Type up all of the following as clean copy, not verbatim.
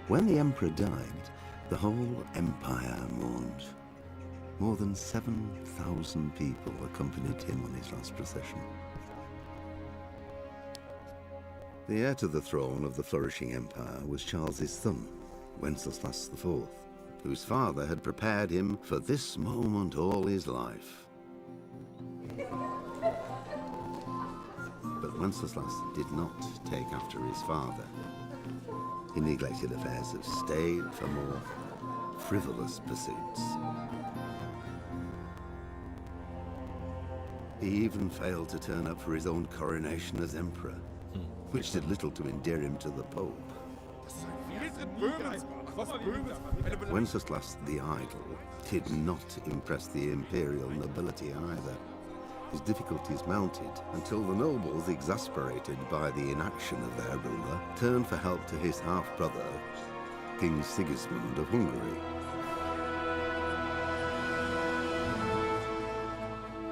When the emperor died, the whole empire mourned. More than 7,000 people accompanied him on his last procession. The heir to the throne of the flourishing empire was Charles's son, Wenceslas IV, whose father had prepared him for this moment all his life. But Wenceslas did not take after his father. He neglected affairs of state for more frivolous pursuits. He even failed to turn up for his own coronation as emperor, which did little to endear him to the Pope. Wenceslas the Idle did not impress the imperial nobility either. His difficulties mounted until the nobles, exasperated by the inaction of their ruler, turned for help to his half-brother, King Sigismund of Hungary.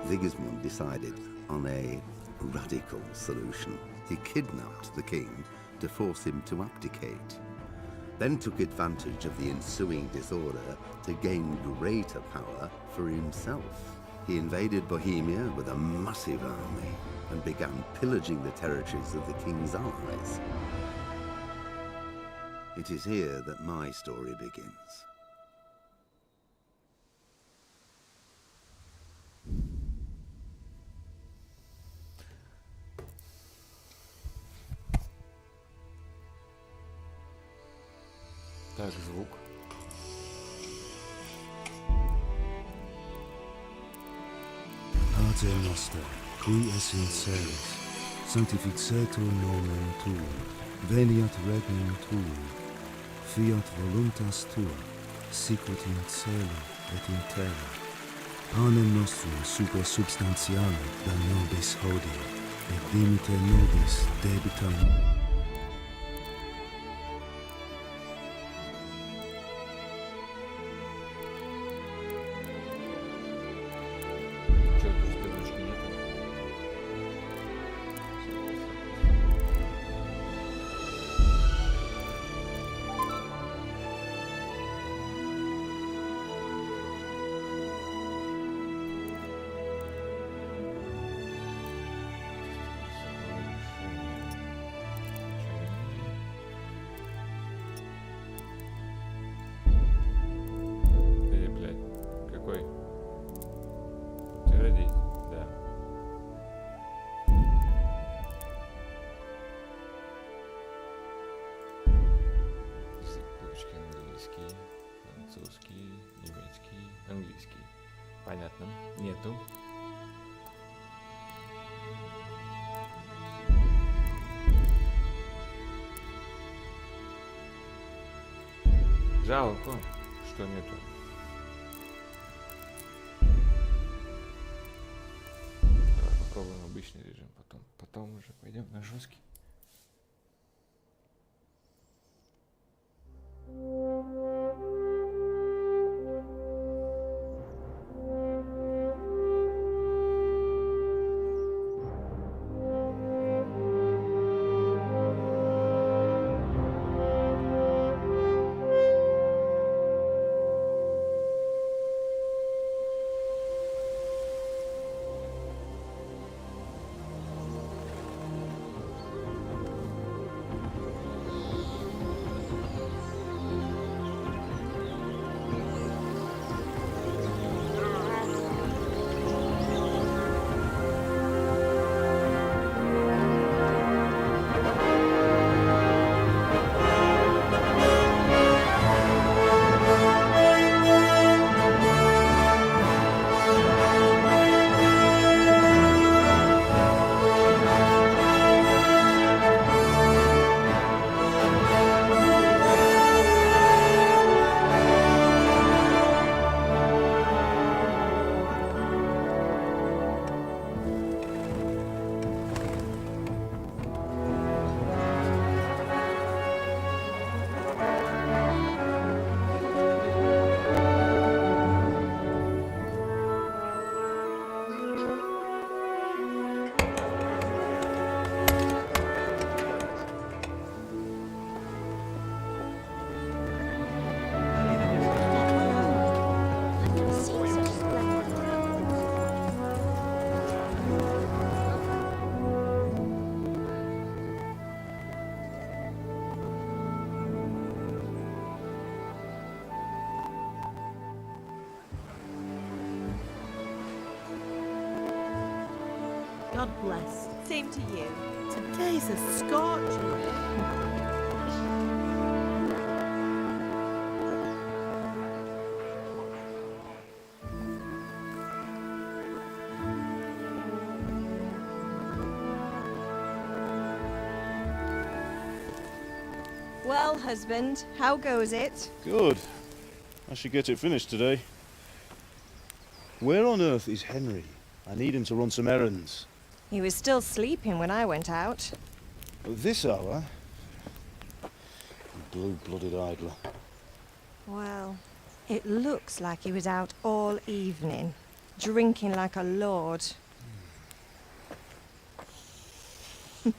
Sigismund decided on a radical solution. He kidnapped the king to force him to abdicate, then took advantage of the ensuing disorder to gain greater power for himself. He invaded Bohemia with a massive army and began pillaging the territories of the king's allies. It is here that my story begins. Так, звук. Pater Noster, qui es in celis, sanctificetur nomen tuum, veniat regnum tuum, fiat voluntas tua, sicut in cielo et in terra. Panem nostrum super substantiale da nobis hodie, et dimite nobis debitam. Английский. Понятно. Нету. Жалко, что нету. Давай попробуем обычный режим, потом уже пойдем на жесткий. God bless. Same to you. Today's a scorcher. Well, husband, how goes it? Good. I should get it finished today. Where on earth is Henry? I need him to run some errands. He was still sleeping when I went out. At this hour? Blue-blooded idler. Well, it looks like he was out all evening, drinking like a lord. Go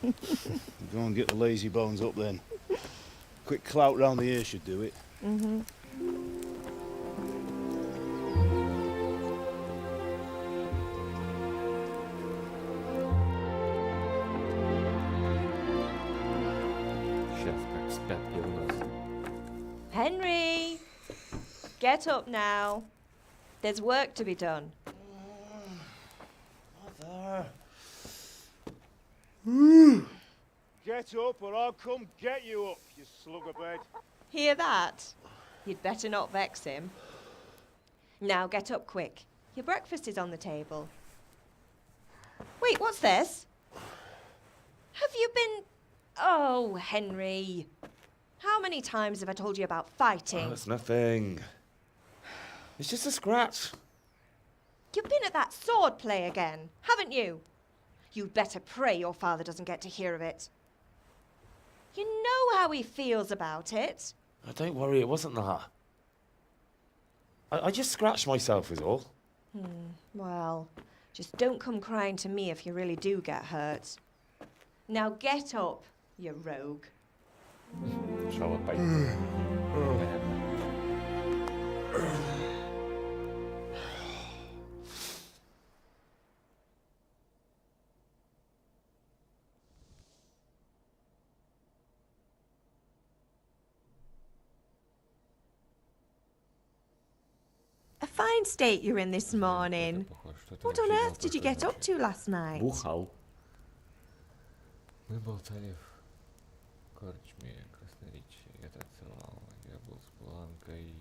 and get the lazy bones up then. Quick clout round the ear should do it. Mm-hmm. Сейчас как спят и у нас. Henry! Get up now. There's work to be done. Mother. Get up or I'll come get you up, you slugabed. Hear that? You'd better not vex him. Now get up quick. Your breakfast is on the table. Wait, what's this? Have you been... Oh, Henry. How many times have I told you about fighting? Oh, it's nothing. It's just a scratch. You've been at that sword play again, haven't you? You'd better pray your father doesn't get to hear of it. You know how he feels about it. Oh, don't worry, it wasn't that. I just scratched myself is all. Well, just don't come crying to me if you really do get hurt. Now get up, you rogue. Шалопай. Понятно. A fine state you're in this morning. What on earth did you get up to last night? Бухал. Мы болтали в корчме красноречия. Я танцевал. Я был с Бланкой.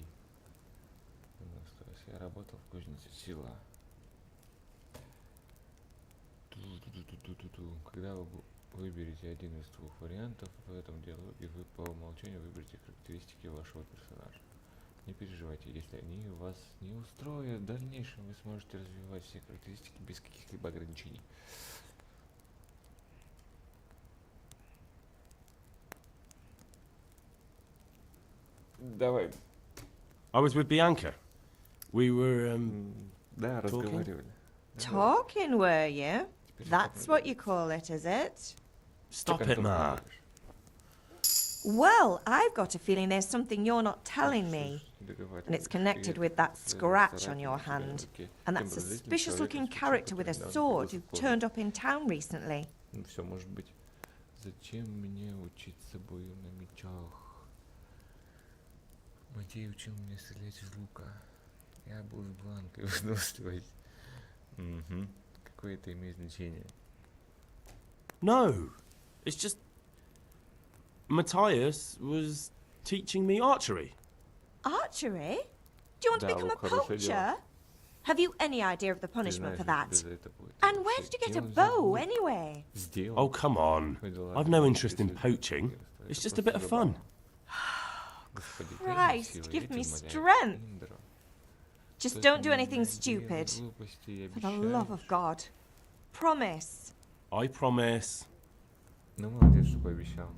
Я работал в кузнице сила. Когда вы выберете один из двух вариантов в этом диалоге, вы по умолчанию выберете характеристики вашего персонажа. Не переживайте, если они вас не устроят, в дальнейшем вы сможете развивать все характеристики без каких-либо ограничений. Давай. I was with Bianca. We were, Да, разговаривали. Talking, were you? That's what you call it, is it? Stop it, Ma. Well, I've got a feeling there's something you're not telling me. And it's connected with that scratch on your hand. And that suspicious-looking character with a sword who turned up in town recently. Все может быть. Зачем мне учиться бою на мечах? Матей учил меня стрелять из лука. Я был с Бланкой выносливость. Угу. Какое это имеет значение? No, it's just... Matthias was teaching me archery. Archery? Do you want to become a poacher? Have you any idea of the punishment for that? And where did you get a bow, anyway? Oh, come on. I've no interest in poaching. It's just a bit of fun. Christ, give me strength. Just don't do anything stupid. For the love of God. Promise. I promise. Ну, молодец, что пообещал.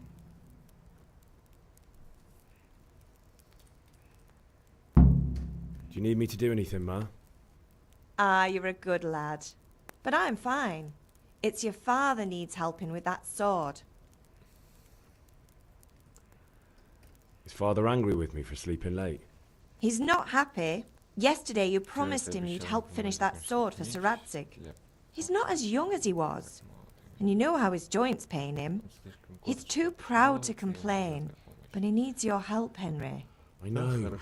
Do you need me to do anything, Ma? Ah, you're a good lad. But I'm fine. It's your father needs helping with that sword. Is Father angry with me for sleeping late? He's not happy. Yesterday you promised him you'd help finish that sword for Sir Radzig. He's not as young as he was. And you know how his joints pain him. He's too proud to complain. But he needs your help, Henry. I know.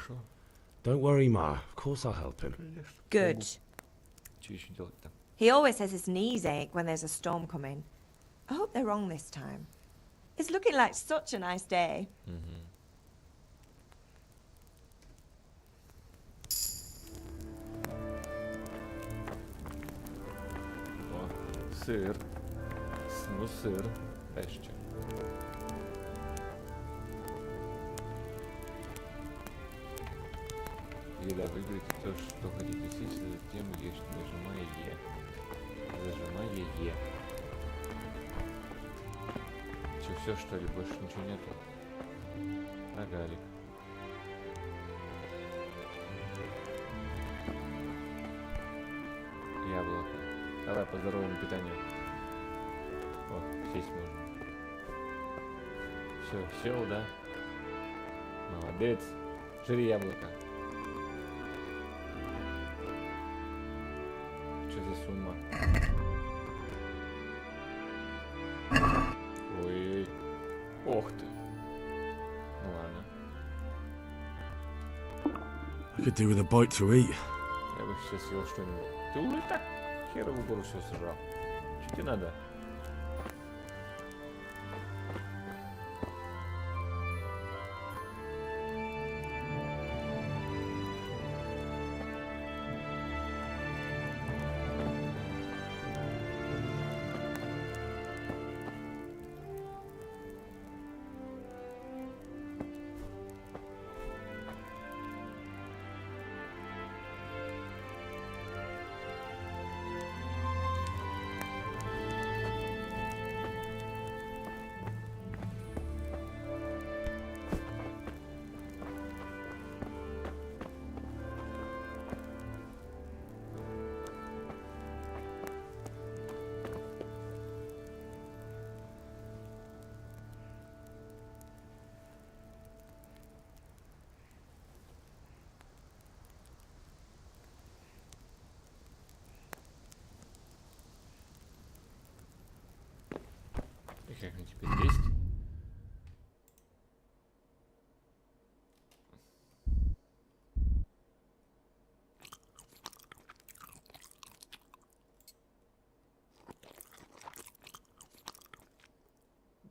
Don't worry, Ma. Of course I'll help him. Good. Что еще делать-то? He always says his knees ache when there's a storm coming. I hope they're wrong this time. It's looking like such a nice day. О, сыр. Ну, сыр. Дальше что? Еда, выберите то, что хотите съесть, а затем ешьте, нажимая Е. Зажимая Е. Че, все что ли? Больше ничего нету? Рогалик. Яблоко. Давай по здоровому питанию. О, сесть можно. Все, сел, да? Молодец. Жри яблоко. Что за сумма? Ой-ой-ой. Ох ты. Ну ладно. I could do with a bite to eat. Я бы сейчас съел что-нибудь. Ты уже так херовую гору все сожрал. Что тебе надо? И как мне теперь есть?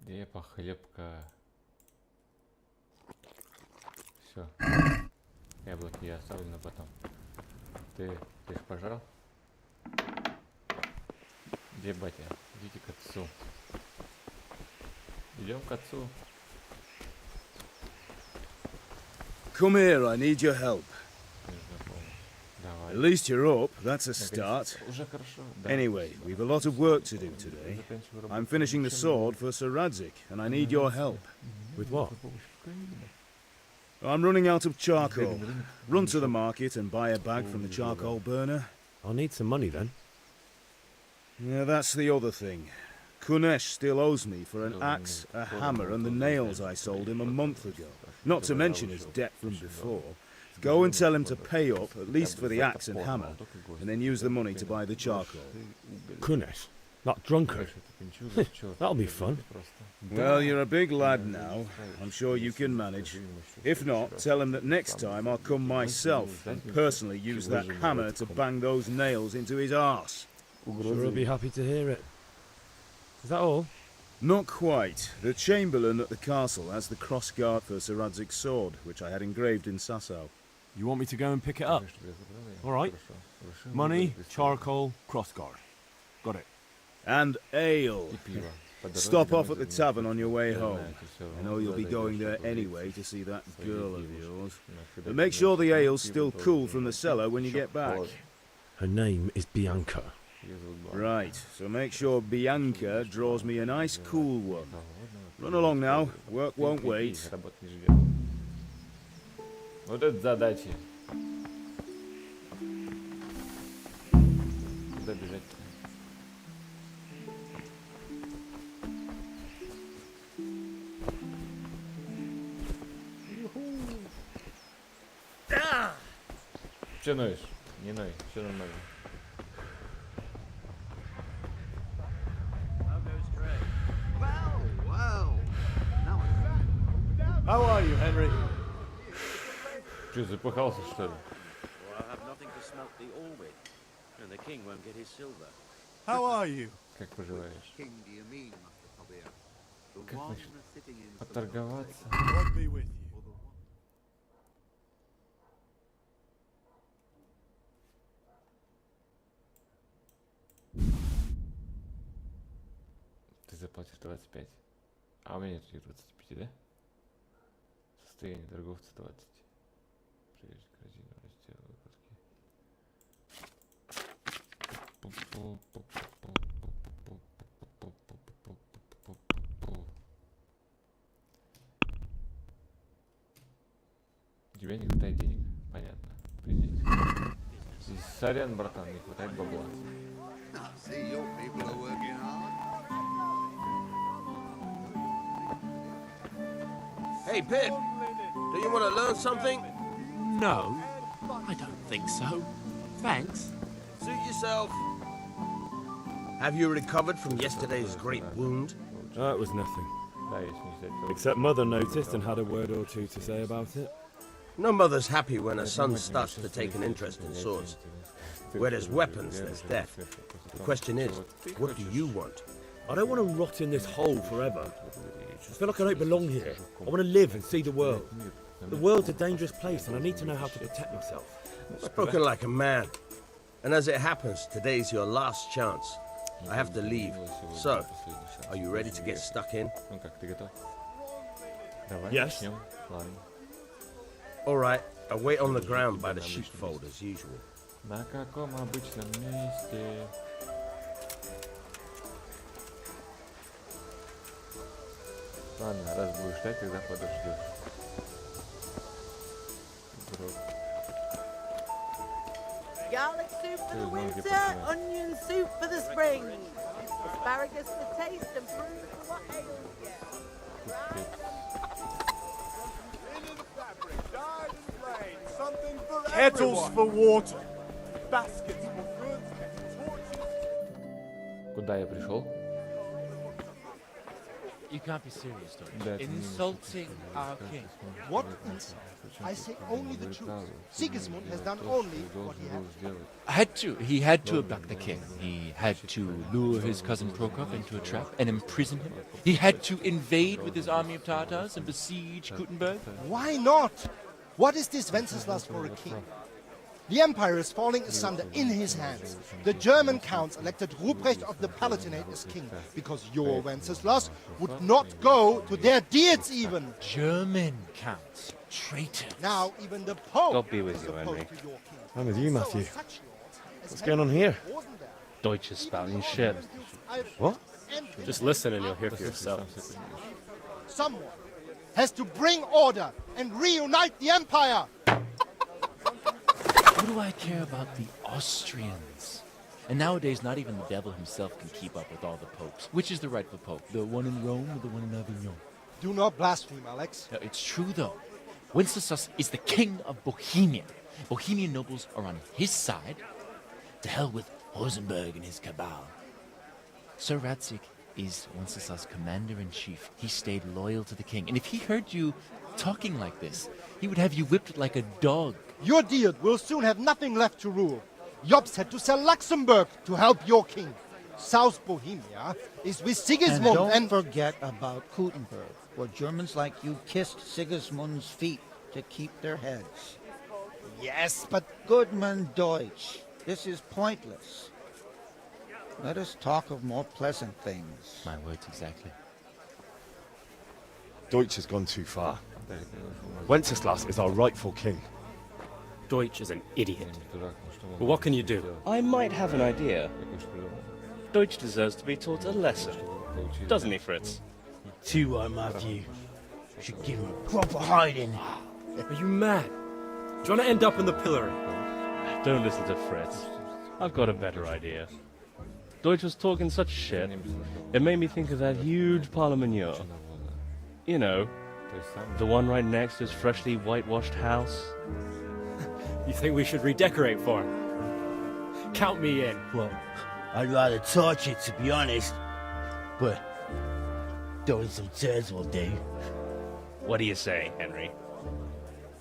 Где похлебка? Все. Яблоки я оставлю на потом. Ты их пожрал? Где батя? Идите к отцу. Идем к отцу. Come here, I need your help. Давай. At least you're up, that's a start. Уже хорошо. Да. Anyway, we've a lot of work to do today. I'm finishing the sword for Sir Radzik, and I need your help. With what? I'm running out of charcoal. Run to the market and buy a bag from the charcoal burner. I'll need some money then. Yeah, that's the other thing. Kunesh still owes me for an axe, a hammer, and the nails I sold him a month ago. Not to mention his debt from before. Go and tell him to pay up, at least for the axe and hammer, and then use the money to buy the charcoal. Kunesh? That drunkard? That'll be fun. Well, you're a big lad now. I'm sure you can manage. If not, tell him that next time I'll come myself and personally use that hammer to bang those nails into his arse. Sure, he'll be happy to hear it. Is that all? Not quite. The Chamberlain at the castle has the crossguard for Sir Radzik's sword, which I had engraved in Sasau. You want me to go and pick it up? All right. Money, charcoal, crossguard. Got it. And ale. Stop off at the tavern on your way home. I know you'll be going there anyway to see that girl of yours. But make sure the ale's still cool from the cellar when you get back. Her name is Bianca. Right, so make sure Bianca draws me a nice cool one. Run along now, work won't wait. Вот это задачи. Куда бежать-то? Че ноешь? Не ной, все нормально. How are you, Henry? Че, запыхался, что ли? And the king won't get his silver. How are you? Как поживаешь? King do you mean, Master Tabea? The Как one насчет sitting in поторговаться? God be with you. Ты заплатишь 25. А у меня нет 25, да? Состояние торговца 20. Прежде корзину раздел выкладки. У тебя не хватает денег. Понятно. Принять. Сорян, братан, не хватает бабла. See, your people are working hard. Hey, Pip! Do you want to learn something? No, I don't think so. Thanks. Suit yourself. Have you recovered from yesterday's great wound? It was nothing. Да, если не взять, то- Except Mother noticed and had a word or two to say about it. No mother's happy when her son starts to take an interest in swords. Where there's weapons, there's death. The question is, what do you want? I don't want to rot in this hole forever. I feel like I don't belong here. I want to live and see the world. The world's a dangerous place and I need to know how to protect myself. Spoken like a man. And as it happens, today's your last chance. I have to leave. So, are you ready to get stuck in? Ну как, ты готов? Давай, Yes. начнем. Ладно. All right, I wait on the ground by the sheepfold as usual. На каком обычном месте? Ладно, раз будешь ждать, тогда подождешь. Garlic soup for the There's no winter, difference. onion soup for the spring. Asparagus for taste and prunes for what ails you. Kettles for water. Baskets for goods. Куда я пришел? You can't be serious, Dodge. Да, это не Insulting our king. What insult? I say only the truth. Sigismund has done only what he had. He had to abduct the king. He had to lure his cousin Prokop into a trap and imprison him. He had to invade with his army of Tatars and besiege Gutenberg. Why not? What is this Wenceslas for a king? The empire is falling asunder in his hands. The German counts elected Ruprecht of the Palatinate as king because your Wenceslas would not go to their deeds even. German counts. Traitor. Now even the Pope God be with is you, opposed Henry. to your king. I'm with you, Matthew. So such lords as What's going on here? wasn't there? Deutsch is spouting shit. What? And Just listen and you'll hear for yourself. someone has to bring order and reunite the empire. What do I care about the Austrians? And nowadays, not even the devil himself can keep up with all the popes. Which is the rightful pope? The one in Rome or the one in Avignon? Do not blaspheme, Alex. No, it's true, though. Wenceslas is the king of Bohemia. Bohemian nobles are on his side. To hell with Rosenberg and his cabal. Sir Radzik is Wenceslas' commander-in-chief. He stayed loyal to the king. And if he heard you talking like this, he would have you whipped like a dog. Your Diet will soon have nothing left to rule. Jobst had to sell Luxembourg to help your king. South Bohemia is with Sigismund And don't forget about Gutenberg, where Germans like you kissed Sigismund's feet to keep their heads. Yes, but Goodman Deutsch, this is pointless. Let us talk of more pleasant things. My words exactly. Deutsch has gone too far. Wenceslas is our rightful king. Deutsch is an idiot. But what can you do? I might have an idea. Deutsch deserves to be taught a lesson. Doesn't he, Fritz? Too are, Matthew. Should give him a proper hiding. Are you mad? Do you want to end up in the pillory? Don't listen to Fritz. I've got a better idea. Deutsch was talking such shit, it made me think of that huge parliament. You know, the one right next to his freshly whitewashed house. You think we should redecorate for him? Count me in. Well, I'd rather torch it, to be honest. But throwing some turds will do. What do you say, Henry?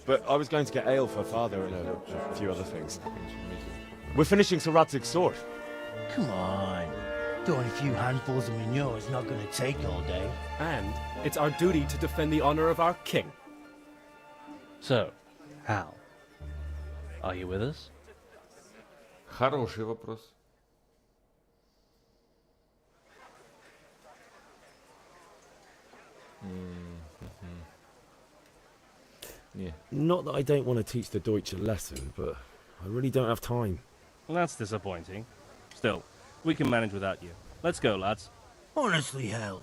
But I was going to get ale for father and a few other things. We're finishing Sir Radzig's sword. Come on. Throwing a few handfuls of manure is not going to take all day. And it's our duty to defend the honor of our king. So, Hal, are you with us? Хороший вопрос. Yeah. Not that I don't want to teach the Deutsch a lesson, but I really don't have time. Well, that's disappointing. Still, we can manage without you. Let's go, lads. Honestly, Hal,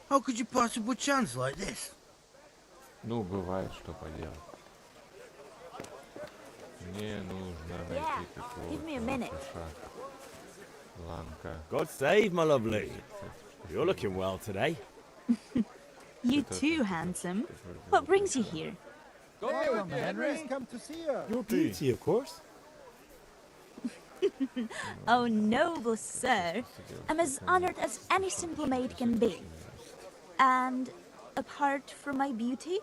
how could you possibly chance like this? Ну, бывает, что поделать. Мне нужно найти какого-то Ланка. God save, my lovely. You're looking well today. You too, handsome. What brings you here? Welcome, Henry. Come to see her. Your beauty, of course. Oh, noble sir. I'm as honored as any simple maid can be. And apart from my beauty,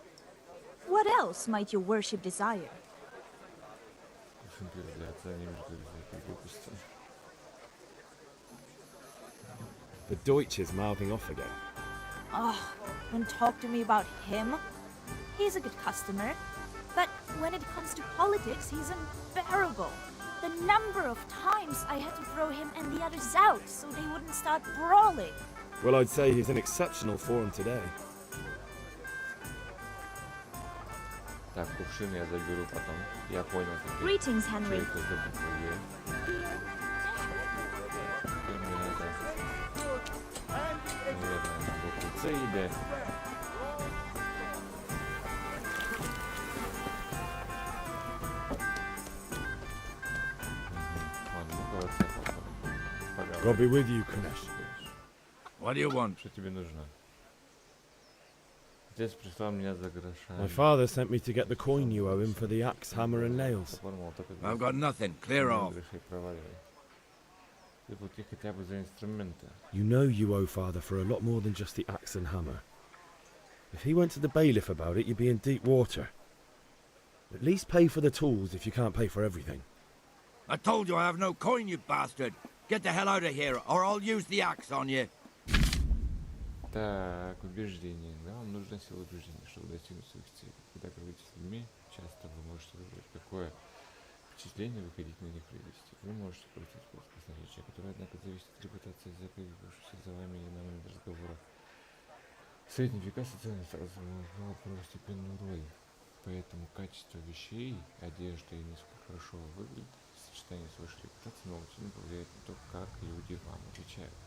what else might your worship desire? The Deutsch is mouthing off again. Oh, don't talk to me about him. He's a good customer. But when it comes to politics, he's unbearable. The number of times I had to throw him and the others out so they wouldn't start brawling. Well, I'd say he's in exceptional form today. Так, кувшин я заберу потом. Я понял, как ты... Greetings, Henry. Что это за буквы? Теперь мне надо... Наверное, на букву С и Д. Ладно, буква С попробуем. God be with you, Kunesh. What do you want? Что тебе нужно? Отец прислал меня за грошами. My father sent me to get the coin you owe him for the axe, hammer, and nails. I've got nothing. Clear off. Заплати хотя бы за инструменты. You know you owe father for a lot more than just the axe and hammer. If he went to the bailiff about it, you'd be in deep water. At least pay for the tools if you can't pay for everything. I told you I have no coin, you bastard. Get the hell out of here, or I'll use the axe on you. Так, убеждение. Да, вам нужна сила убеждения, чтобы достигнуть своих целей. Когда говорите с людьми, часто вы можете выбрать, какое впечатление вы хотите на них произвести. Вы можете пройти способ красноречия, который, однако, зависит от репутации закрывавшейся за вами и на момент разговора. В средние века социальность разыграла первостепенную роль. Поэтому качество вещей, одежда и насколько хорошо выглядит в сочетании с вашей репутацией могут сильно повлиять на то, как люди вам отвечают.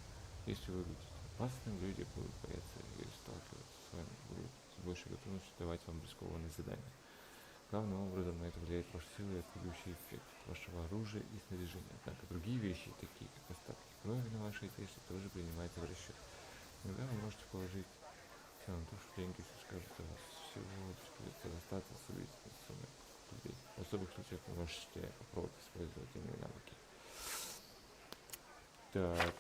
Если вы выглядите опасным, люди будут бояться или сталкиваться с вами, будут с большей готовностью давать вам рискованные задания. Главным образом на это влияет ваша сила и отпугивающий эффект вашего оружия и снаряжения. Однако другие вещи, такие как остатки крови на вашей одежде, тоже принимаются в расчет. Иногда вы можете положить все на то, что деньги скажут о вас. Всего лишь придется достаться с убийственной суммой людей. В особых случаях вы можете попробовать использовать иные навыки. Так.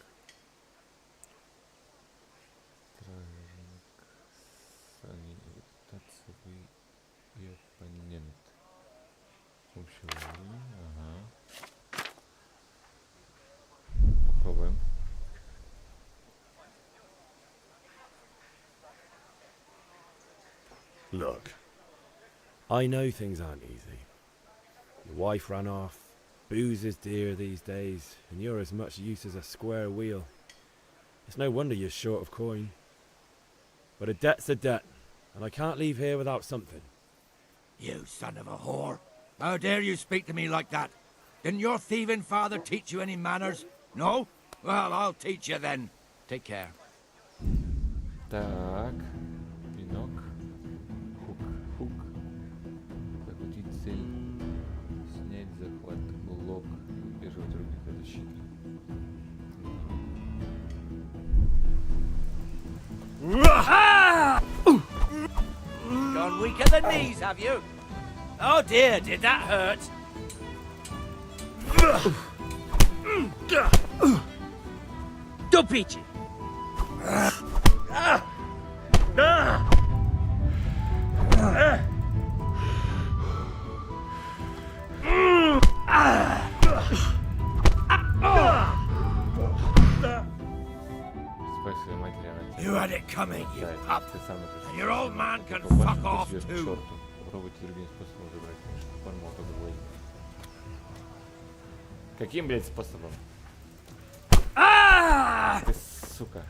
Репутация и оппонент. Общего уровня. Ага. Попробуем. Look, I know things aren't easy. Your wife ran off, booze is dear these days, and you're as much use as a square wheel. It's no wonder you're short of coin. But a debt's a debt, and I can't leave here without something. You son of a whore. How dare you speak to me like that? Didn't your thieving father teach you any manners? No? Well, I'll teach you then. Take care. Так. Пинок. Хук. Захватить цель. Снять захват. Блок. Удерживать руки для защиты. Gone weak at the knees, have you? Oh dear, did that hurt? Тупите! coming, you Да, pup. ты сам это And your old man can Побольше fuck off идет к too. черту. Попробуйте другим способом забрать книжку. Форму по-другому. Каким, блядь, способом? Ты, сука.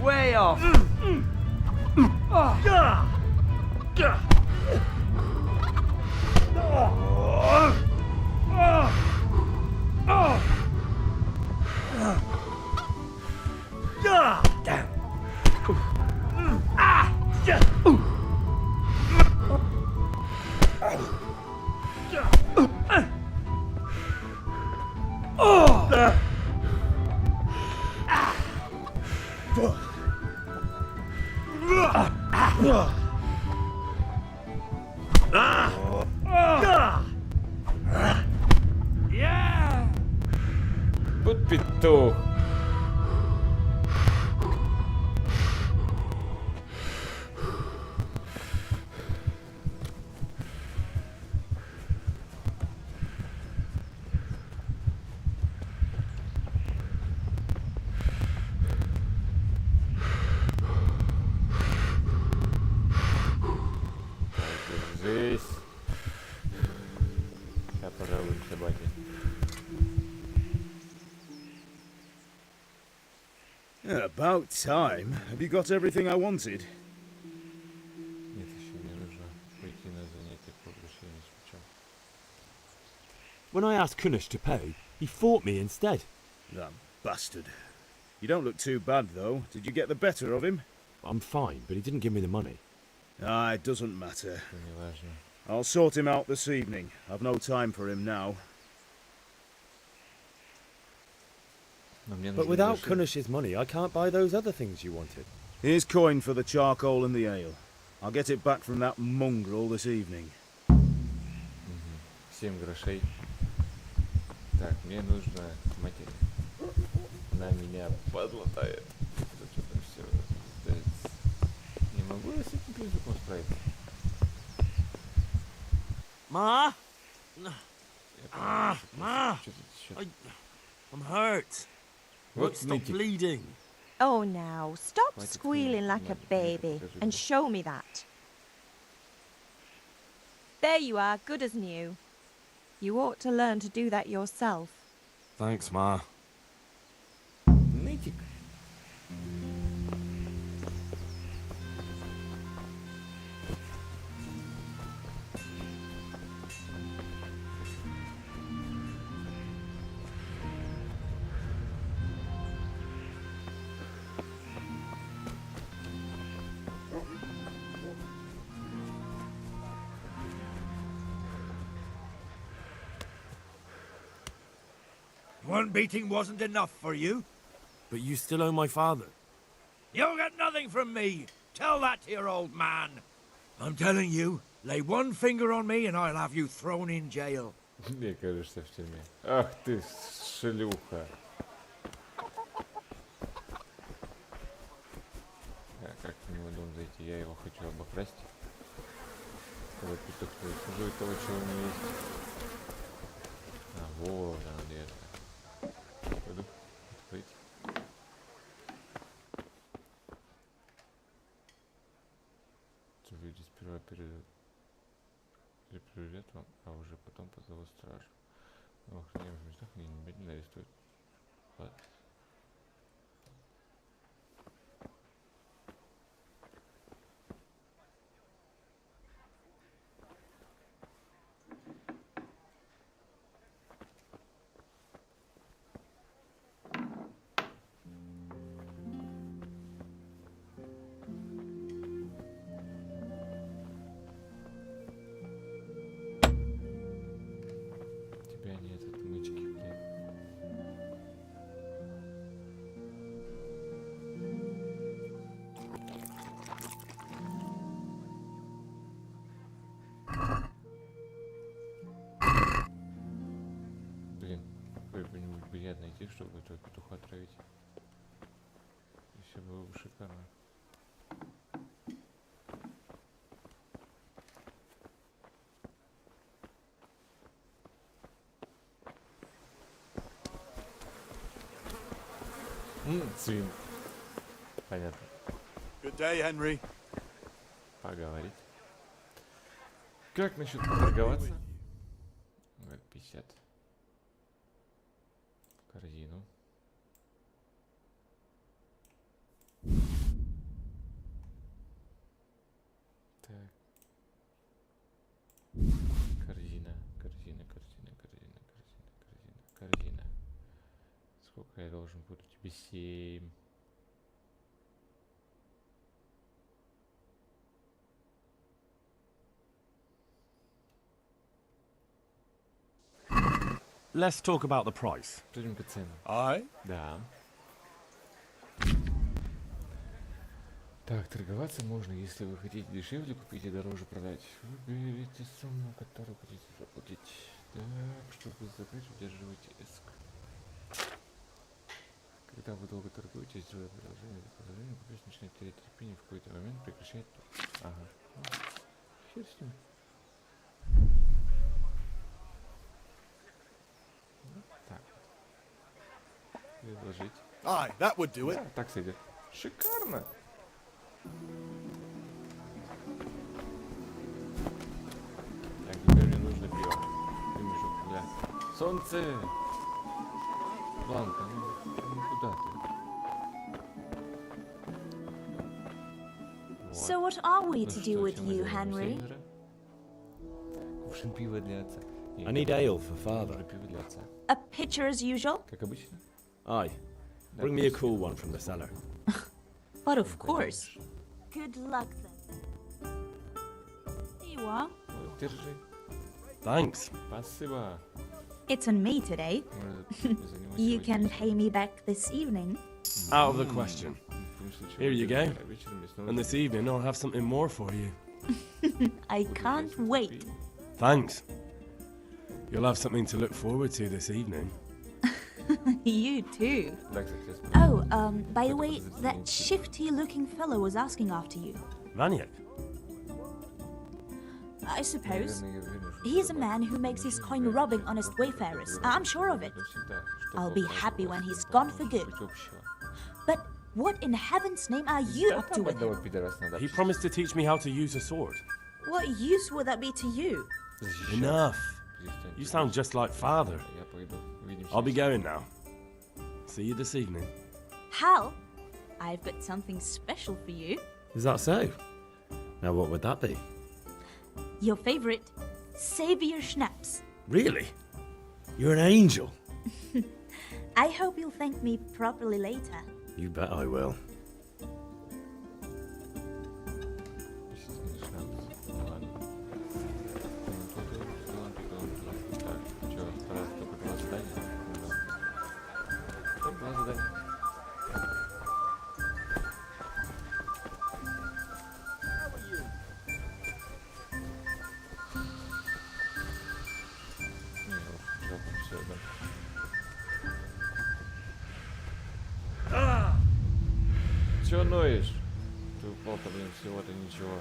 Way off. Damn. Yeah. Вот петух. Держись. Сейчас пожалуемся, батя. About time. Have you got everything I wanted? Нет, еще мне нужно пойти на занятие по обращению с мечом. When I asked Kunish to pay, he fought me instead. That bastard. You don't look too bad, though. Did you get the better of him? I'm fine, but he didn't give me the money. Ah, it doesn't matter. Это не важно. I'll sort him out this evening. I've no time for him now. Но мне But нужно without решение. Kunish's money, I can't buy those other things you wanted. Here's coin for the charcoal and the ale. I'll get it back from that mongrel this evening. 7 грошей. Так, мне нужно материя. Она меня подлатает. Тут что-то все. Не могу я с этим призывом справиться. Ma? Я Ma! что-то I'm hurt. Вот Stop нытик. bleeding. Oh, now, stop Хватит squealing мне, like a мать, baby покажи and мне. show me that. There you are, good as new. You ought to learn to do that yourself. Thanks, Ma. Нытик. One beating wasn't enough for you? But you still owe my father. You'll get nothing from me. Tell that to your old man. I'm telling you, lay one finger on me and I'll have you thrown in jail. Мне кажется, в тюрьме. Ах ты, шлюха. Как в него дом зайти? Я его хочу обокрасть. Когда петух уже того, чего у него есть. А, вот она где-то. Пойду открыть. Люди сперва перепрежет вам, а уже потом позову стражу. В охраняемых местах меня немедленно арестуют. Вот. Тебя нет отмычки, блин. Блин, какой-нибудь бред найти, чтобы этого петуха отравить. И все было бы шикарно. Свин. Понятно. Good day, Henry. Поговорить. Как насчет поторговаться? 50. В корзину. Так. Корзина. Сколько я должен буду тебе? 7. Let's talk about the price. Обсудим по ценам. Aye? Да. Так, торговаться можно, если вы хотите дешевле купить и дороже продать. Выберите сумму, которую хотите заплатить. Так, чтобы закрыть, удерживайте иск. Когда вы долго торгуете, сделая предложение, купец начинает терять терпение, в какой-то момент прекращает. Ага. Ну, хер с ним. Так. Предложить. Aye, that would do it. Да, так сойдет. Шикарно. Так, теперь мне нужно пиво. Ремешок для... Солнце! Бланка, ну куда ты? So what are we to do with you, Henry? Кувшин пива для отца. I need ale for father. Пиво для отца. A pitcher as usual? Как обычно? Aye. Bring me a cool one from the cellar. But of course. Good luck then. Here you are. Вот, держи. Thanks. Спасибо. It's on me today. You can pay me back this evening. Out of the question. Here you go. And this evening I'll have something more for you. I can't wait. Thanks. You'll have something to look forward to this evening. You too. Oh, by the way, that shifty-looking fellow was asking after you. Vaniak? I suppose. He's a man who makes his coin robbing honest wayfarers. I'm sure of it. I'll be happy when he's gone for good. But what in heaven's name are you up to with him? He promised to teach me how to use a sword. What use would that be to you? Enough. You sound just like father. I'll be going now. See you this evening. Hal, I've got something special for you. Is that so? Now what would that be? Your favorite, Savior Schnapps. Really? You're an angel. I hope you'll thank me properly later. You bet I will. Чё ноешь? Ты упал-то, блин, всего-то ничего.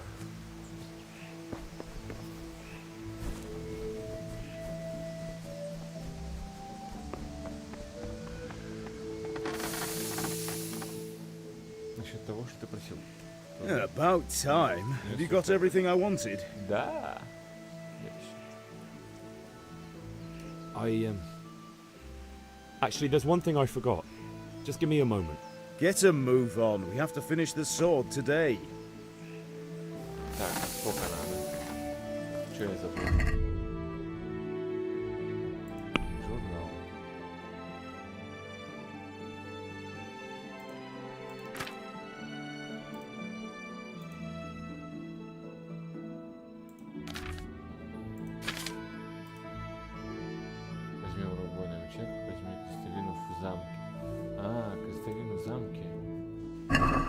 Насчет того, что ты просил. Yeah, about time. Have you got everything I wanted? Да. Actually, there's one thing I forgot. Just give me a moment. Get a move on. We have to finish the sword today. Так, сколько надо? Чё я забыл? Журнал. Возьмем рубольный учебник, возьмем Костелину в замке. А, Костелину в замке.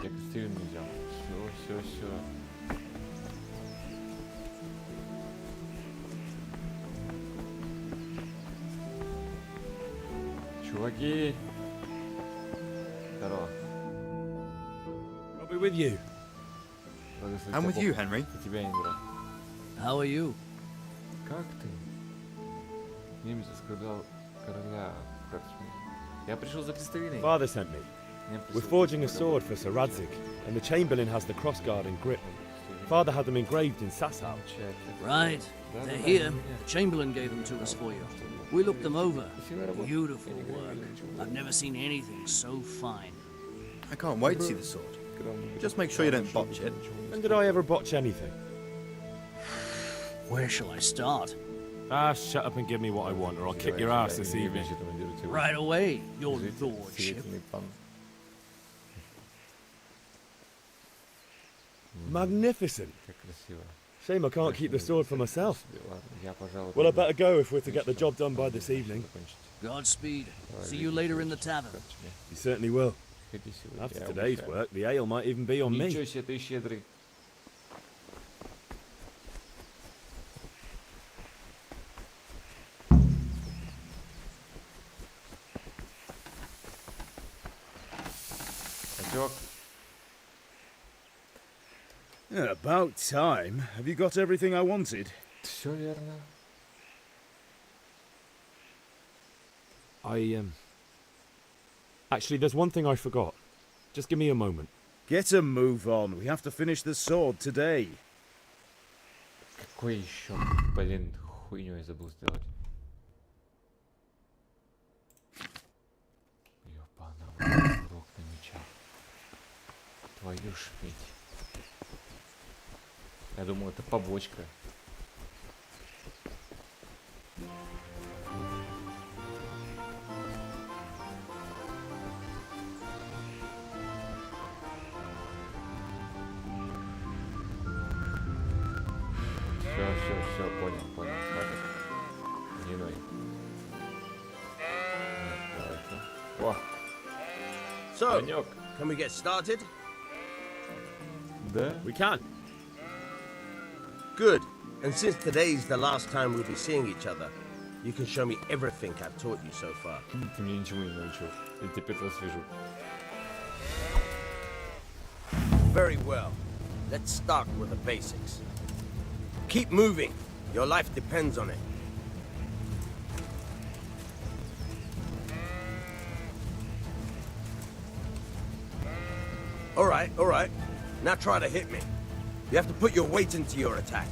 Я Костелину взял. Все. Чуваки! Здорово. I'll be with you. I'm with you, Henry. Тебя не брал. How are you? Как ты? Немец оскорблял короля. Как смею. Я пришел за Костелиной. Father sent me. We're forging a sword for Sir Radzik, and the Chamberlain has the crossguard and grip. Father had them engraved in Sasau. Right. They're here. The Chamberlain gave them to us for you. We looked them over. Beautiful work. I've never seen anything so fine. I can't wait to see the sword. Just make sure you don't botch it. When did I ever botch anything? Where shall I start? Ah, shut up and give me what I want, or I'll kick your ass this evening. Right away, your lordship. Magnificent. Shame I can't keep the sword for myself. Well, I better go if we're to get the job done by this evening. Godspeed. See you later in the tavern. You certainly will. After today's work, the ale might even be on me. Yeah, about time. Have you got everything I wanted? Все верно. Actually, there's one thing I forgot. Just give me a moment. Get a move on. We have to finish the sword today. Какой еще, блин, хуйню я забыл сделать? Ёпана, урок на мечах. Твою ж медь. Я думал, это побочка. Все, понял. Хватит. Не ной. Давайте. О! So, Конёк. can we get started? Да? We can. Good. And since today's the last time we'll be seeing each other, you can show me everything I've taught you so far. Ты мне ничего не научил. Я теперь вас вижу. Very well. Let's start with the basics. Keep moving. Your life depends on it. All right. Now try to hit me. You have to put your weight into your attack.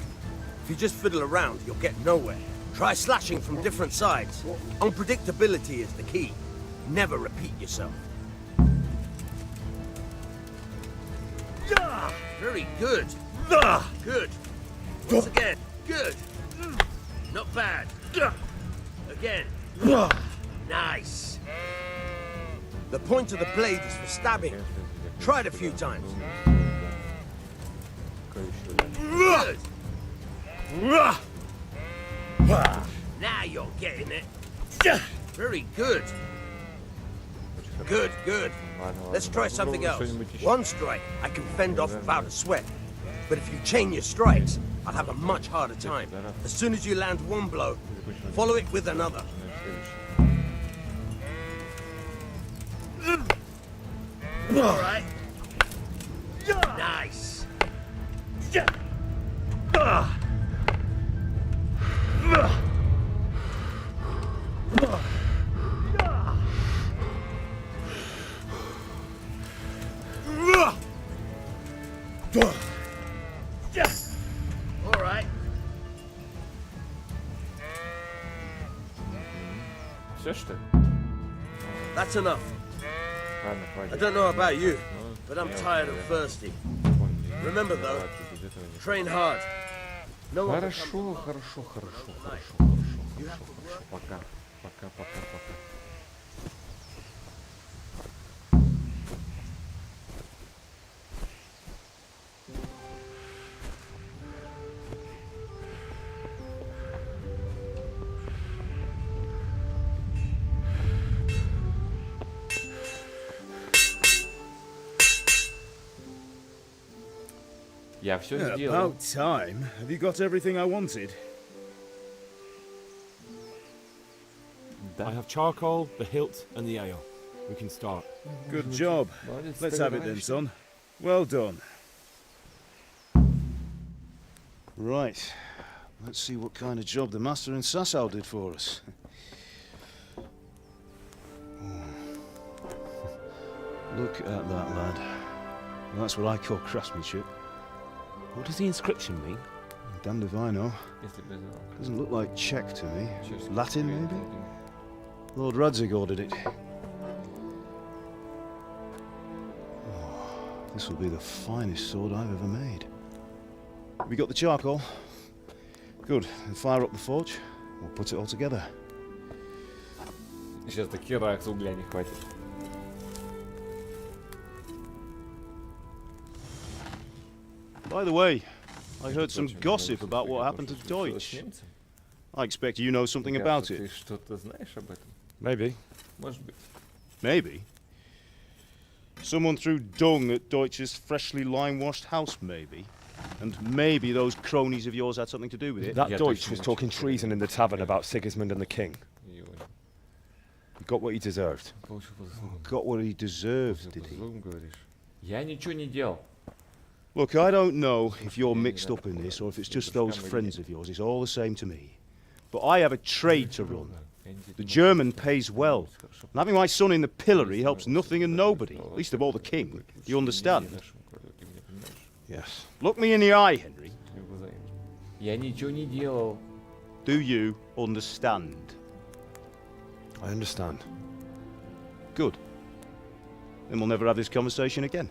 If you just fiddle around, you'll get nowhere. Try slashing from different sides. Unpredictability is the key. Never repeat yourself. Very good. Good. Once again. Good. Not bad. Again. Nice. The point of the blade is for stabbing. Try it a few times. Good. Now you're getting it. Very good. Good. Let's try something else. One strike, I can fend off without a sweat. But if you chain your strikes, I'll have a much harder time. As soon as you land one blow, follow it with another. All right. Nice. All right. Все что? That's enough. Ладно, хватит. I don't know about you, but I'm tired and thirsty. Remember though, train hard. No one will come- Хорошо. Пока. Я все сделал. About time. Have you got everything I wanted? I have charcoal, the hilt, and the ale. We can start. Good job. Let's have it then, son. Well done. Right. Let's see what kind of job the master in Sasau did for us. Look at that, lad. Well, that's what I call craftsmanship. What does the inscription mean? Damned if I know. Если без этого. Doesn't look like Czech to me. Latin, maybe? Lord Radzig ordered it. Oh, this will be the finest sword I've ever made. We got the charcoal? Good. Then fire up the forge. We'll put it all together. Сейчас такие ракс угля не хватит. By the way, I heard some gossip about what happened to Deutsch. I expect you know something about it. Ты что-то знаешь об этом? Maybe. Может быть. Maybe. Someone threw dung at Deutsch's freshly lime-washed house, maybe. And maybe those cronies of yours had something to do with it. That Deutsch was talking treason in the tavern about Sigismund and the king. He got what he deserved. Got what he deserved, did he? Я ничего не делал. Look, I don't know if you're mixed up in this or if it's just those friends of yours. It's all the same to me. But I have a trade to run. The German pays well. And having my son in the pillory helps nothing and nobody, least of all the king. You understand? Yes. Look me in the eye, Henry. Я ничего не делал. Do you understand? I understand. Good. Then we'll never have this conversation again.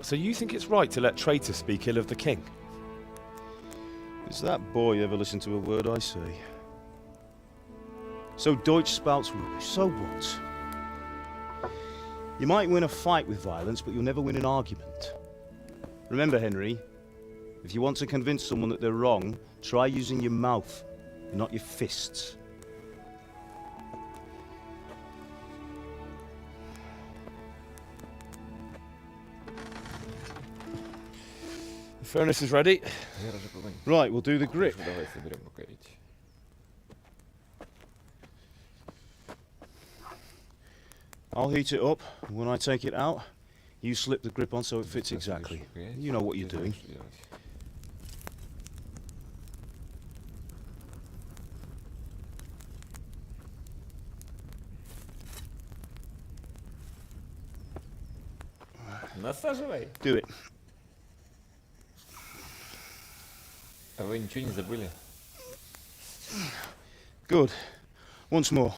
So you think it's right to let traitors speak ill of the king? Does that boy ever listen to a word I say? So Deutsch spouts rubbish, so what? You might win a fight with violence, but you'll never win an argument. Remember, Henry, if you want to convince someone that they're wrong, try using your mouth, and not your fists. The furnace is ready. Right, we'll do the grip. I'll heat it up, and when I take it out, you slip the grip on so it fits exactly. You know what you're doing. Насаживай. Do it. А вы ничего не забыли? Good. Once more.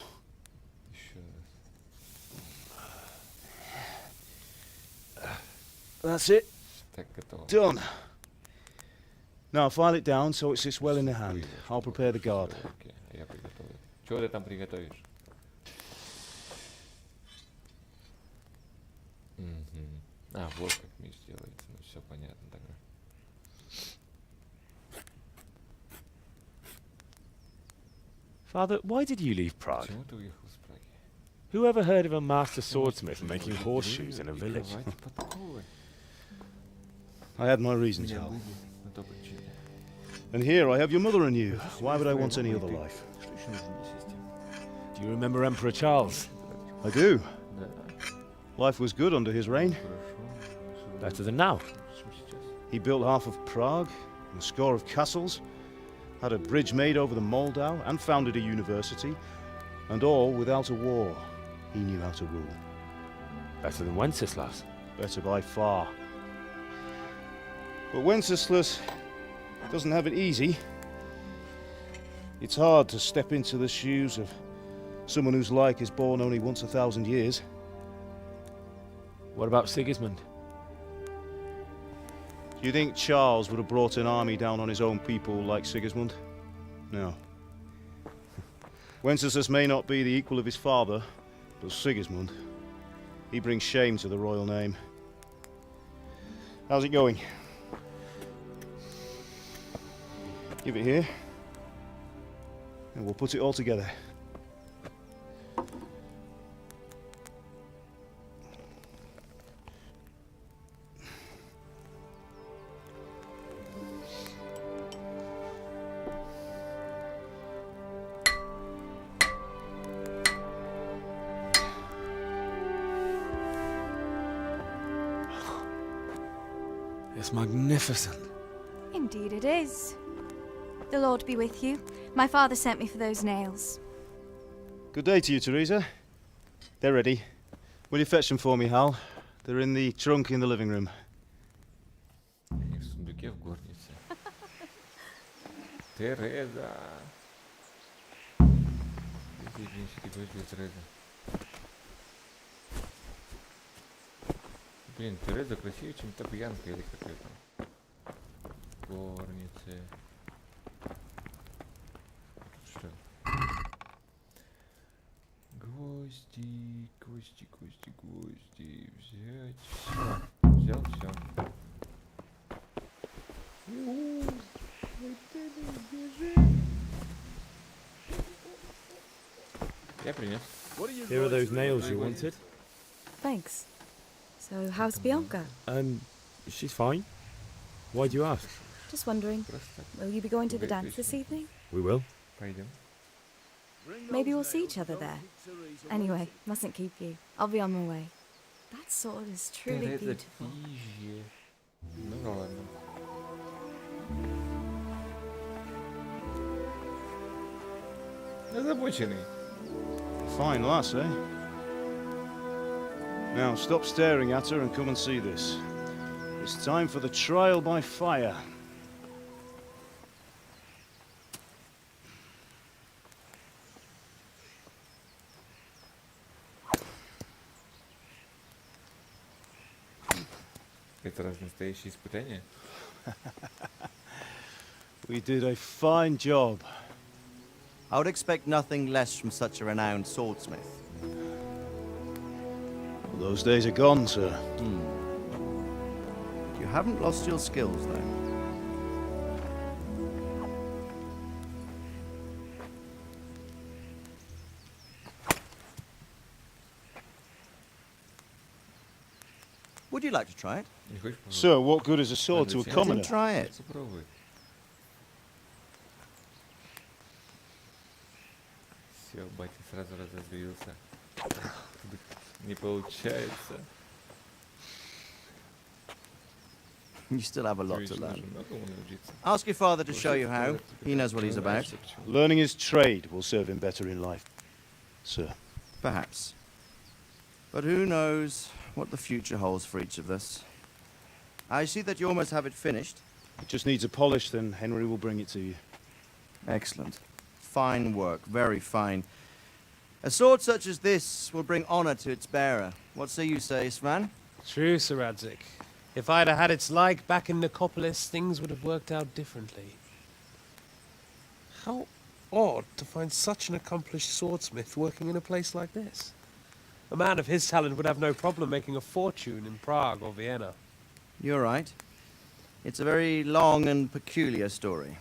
That's it. Done. Now file it down so it sits well in the hand. I'll prepare the guard. Я приготовлю. Чего ты там приготовишь? А, вот как меч делается. Ну, все понятно тогда. Father, why did you leave Prague? Почему ты уехал из Праги? Who ever heard of a master swordsmith making horseshoes in a village? I had my reasons, Hal. And here I have your mother and you. Why would I want any other life? Do you remember Emperor Charles? I do. Life was good under his reign. Better than now. He built half of Prague, and a score of castles, had a bridge made over the Moldau, and founded a university, and all without a war. He knew how to rule. Better than Wenceslas. Better by far. But Wenceslas doesn't have it easy. It's hard to step into the shoes of someone whose like is born only once 1,000 years. What about Sigismund? Do you think Charles would have brought an army down on his own people like Sigismund? No. Wenceslas may not be the equal of his father, but Sigismund, he brings shame to the royal name. How's it going? Give it here, and we'll put it all together. It's magnificent. Indeed it is. The Lord be with you. My father sent me for those nails. Good day to you, Teresa. They're ready. Will you fetch them for me, Hal? They're in the trunk in the living room. Они в сундуке в горнице. Тереза. Тереза. Блин, Тереза красивее, чем та пьянка или какая там. Горнице. Что? Гвозди, гвозди, гвозди, гвозди. Взять. Все. Взял все. Я принес. Here are those nails you wanted. Thanks. So, how's Bianca? She's fine. Why do you ask? Just wondering, will you be going to the dance this evening? We will. Пойдем. Maybe we'll see each other there. Anyway, mustn't keep you. I'll be on my way. That sword is truly beautiful. Ну ладно. Озабоченный. Fine lass, eh? Now, stop staring at her and come and see this. It's time for the trial by fire. Это раз настоящее испытание? We did a fine job. I would expect nothing less from such a renowned swordsmith. Those days are gone, sir. You haven't lost your skills, though. Would you like to try it? Sir, what good is a sword to a commoner? Try it. Попробуй. Все, батя сразу разозлился. Не получается. You still have a lot to learn. Ask your father to show you how. He knows what he's about. Learning his trade will serve him better in life, sir. Perhaps. But who knows what the future holds for each of us. I see that you almost have it finished. It just needs a polish, then Henry will bring it to you. Excellent. Fine work, very fine. A sword such as this will bring honor to its bearer. What say you, Svan? True, Sir Radzik. If I'd have had its like back in Nicopolis, things would have worked out differently. How odd to find such an accomplished swordsmith working in a place like this. A man of his talent would have no problem making a fortune in Prague or Vienna. You're right. It's a very long and peculiar story.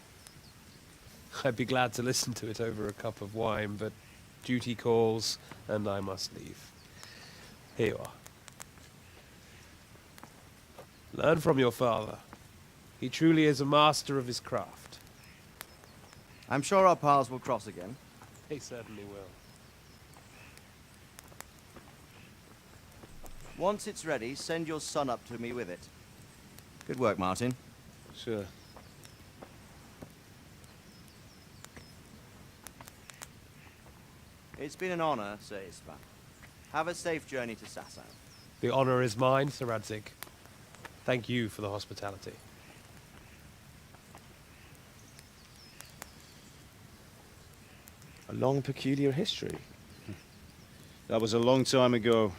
I'd be glad to listen to it over a cup of wine, but duty calls, and I must leave. Here you are. Learn from your father. He truly is a master of his craft. I'm sure our paths will cross again. He certainly will. Once it's ready, send your son up to me with it. Good work, Martin. Sir. It's been an honor, Sir Isvan. Have a safe journey to Sasau. The honor is mine, Sir Radzik. Thank you for the hospitality. A long, peculiar history. That was a long time ago.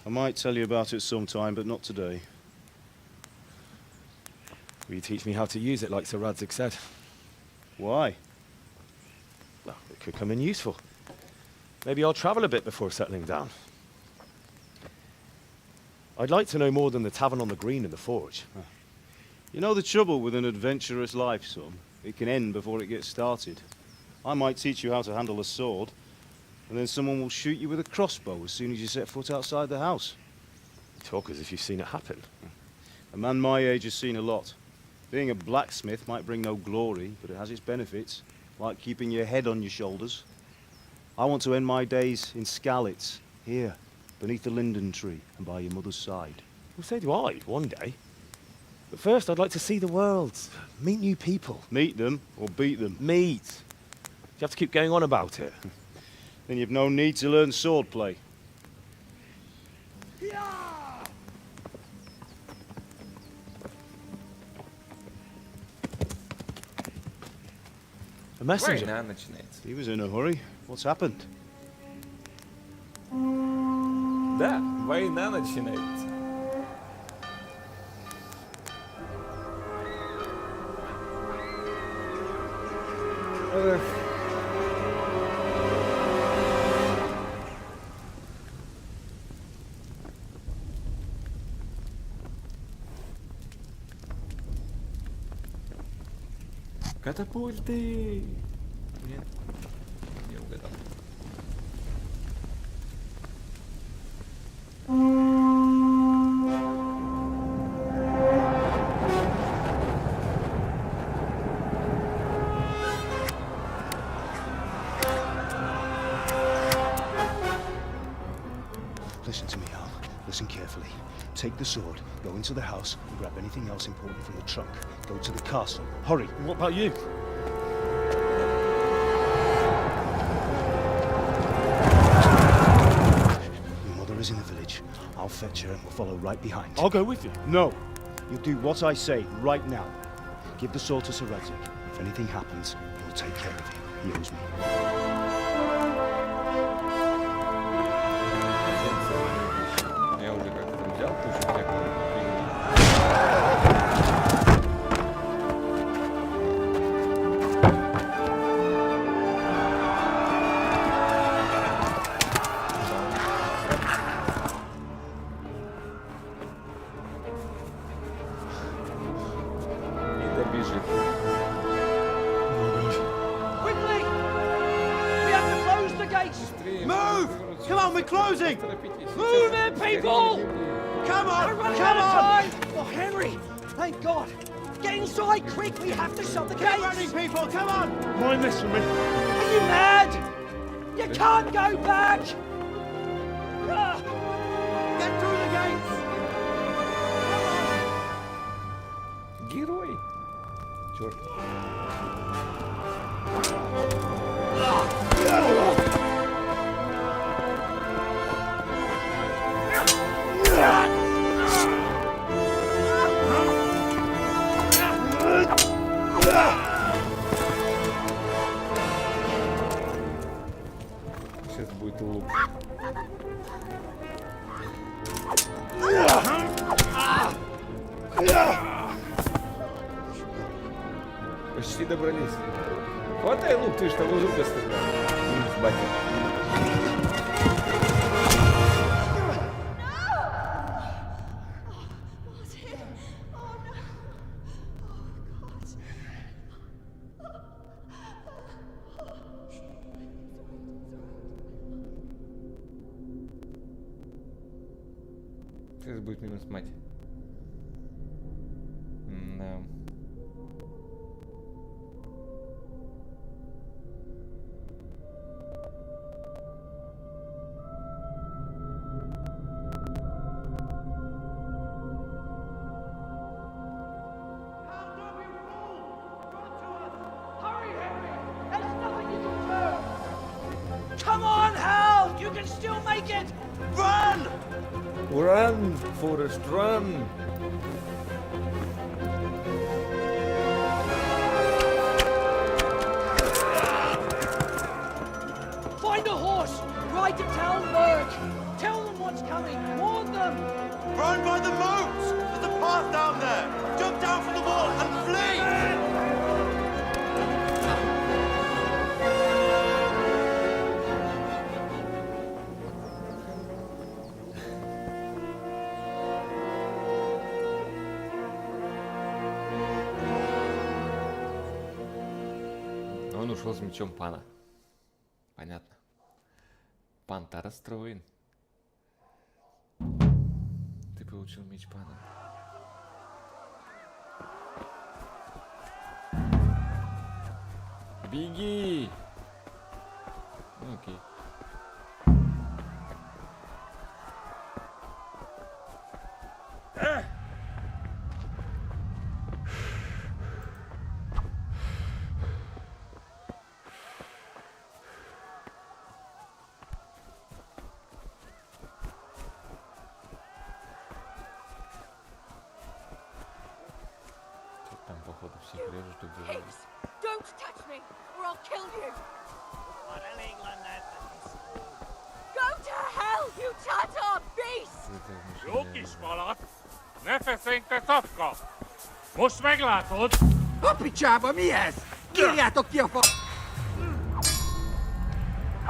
I might tell you about it sometime, but not today. Will you teach me how to use it like Sir Radzik said? Why? Well, it could come in useful. Maybe I'll travel a bit before settling down. I'd like to know more than the tavern on the green and the forge. You know the trouble with an adventurous life, son? It can end before it gets started. I might teach you how to handle a sword, and then someone will shoot you with a crossbow as soon as you set foot outside the house. You talk as if you've seen it happen. A man my age has seen a lot. Being a blacksmith might bring no glory, but it has its benefits, like keeping your head on your shoulders. I want to end my days in Skalitz, here, beneath the linden tree and by your mother's side. Well, so do I, one day. But first, I'd like to see the world, meet new people. Meet them or beat them? Meet. You have to keep going on about it. Then you've no need to learn swordplay. A messenger. Война начинается. He was in a hurry. What's happened? Да, война начинается. Эх. Катапульты! Нет, не угадал. Listen to me, Al. Listen carefully. Take the sword, go into the house, and grab anything else important from the trunk. Go to the castle. Hurry. What about you? Your mother is in the village. I'll fetch her and we'll follow right behind. I'll go with you. No. You'll do what I say right now. Give the sword to Sir Radzik. If anything happens, he'll take care of you. He owes me. Я уже как-то там взял кучу всякого. И добежит. Quickly! We have to close the gates! Move! Come on, we're closing! Move it, people! Come on! Come on! Oh, Henry! Thank God! Get inside, quick! We have to shut the gates! Keep running, people! Come on! Mind this for me. Are you mad? You can't go back! Ah! Get through the gates! Герой! Черт. Сейчас будет лук. Почти добрались. Хватай лук, ты ж того зубя стрелял. Минус батя. Сейчас будет минус мать. Да. Hurry, Henry! There's nothing you can do! Come on, Hal! You can still make it! Run! Run, Forrest, run! Find a horse! Ride to Talmberg! Tell them what's coming! Warn them! Run by the moat! There's a path down there! Jump down from the wall and flee! Он ушел с мечом пана. Понятно. Пан-то расстроен. Ты получил меч пана. Беги! Ну, окей. всех режу, чтобы вы... Pigs! Don't touch me, or I'll kill you! Go to hell, you Tatar beast! Jókis malak! Ne feszénkte szafka! Most meglátod! A picsába, mi ez? Írjátok ki a fa...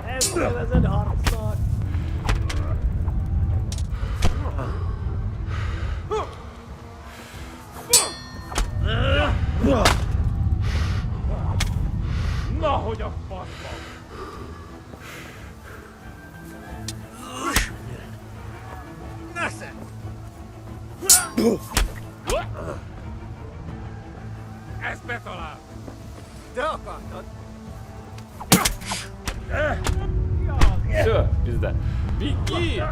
Elkövezed harcot! Na, hogy a faszba! Nesze! Ezt betalál! Te akartad? Все, пизда. Беги!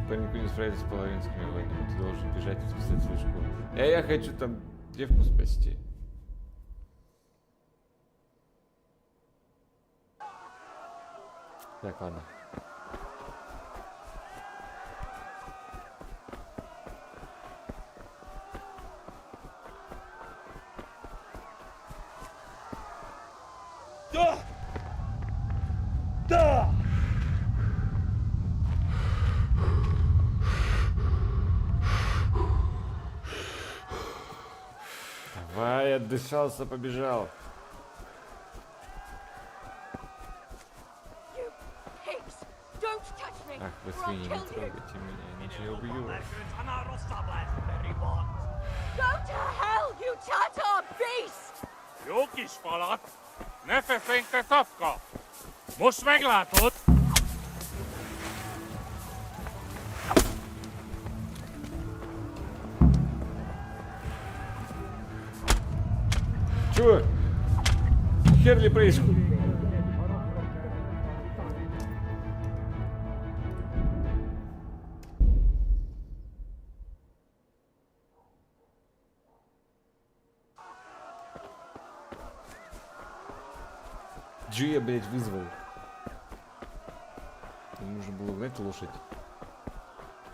Парень не справится с половинскими войнами. Ты должен бежать и спасать свою школу. Я хочу там девку спасти. Так, ладно. Да! Да! Давай, отдышался, побежал. Ах, вы свиньи, не трогайте меня, иначе я убью вас. Go to hell, you Tatar beast! Jókis falat! Ne feszénkte szafka! Most meglátod! Чё? Хер ли происходит? Чё я, блядь, вызвал? Мне нужно было, знаете, лошадь.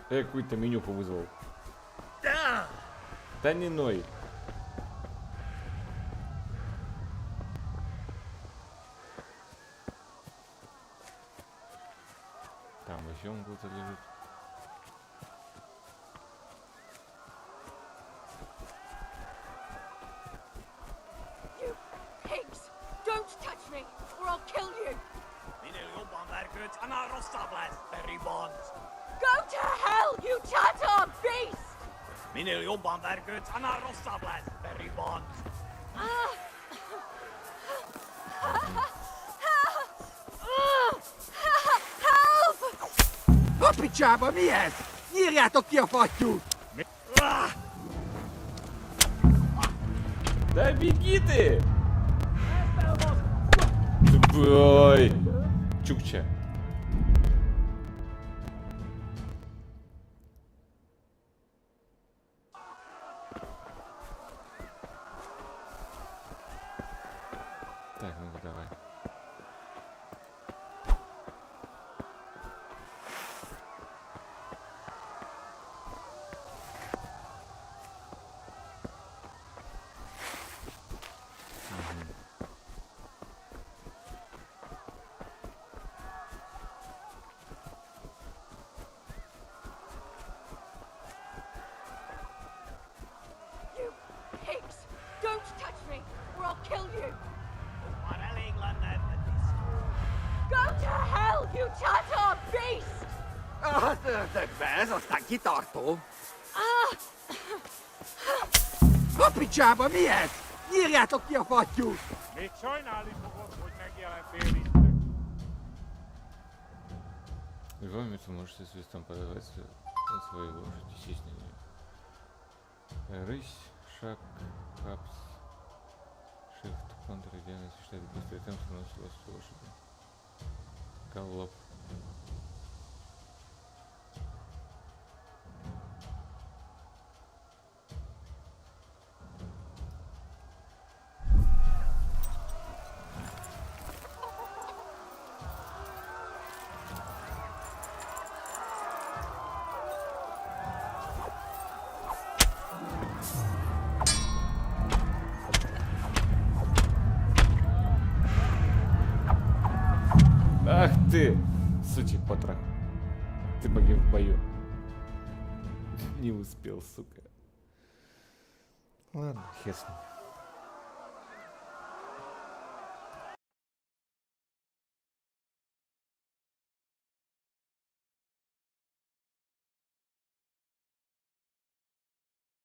Я какую-то менюху вызвал. Да не ной. Там еще он где-то лежит. You pigs! Don't touch me, or I'll kill you! Go to hell, you Tatar beast! Minél jobban vergődsz, annál rosszabb lesz, Barry Bonds. Help! A picsába, mi ez? Nyírjátok ki a fattyút! Да беги ты! Ой, Чукча. Так, ну-ка давай. You pigs! Don't touch me, or I'll kill you! Go to hell, you Tatar beast! Tök be, ez aztán kitartó. A picsába, mi ez? Nyírjátok ki a fattyút! Még sajnálni fogod, hogy megjelentél itt. В любой момент вы можете свистом подавать свою лошадь и сесть на нее. Рысь, шаг, капс, shift, контр, идеально осуществляет быстрый темп, становится скорость лошади. Галоп. Ах ты, сучий потрох. Ты погиб в бою. Не успел, сука. Ладно, хер с ним.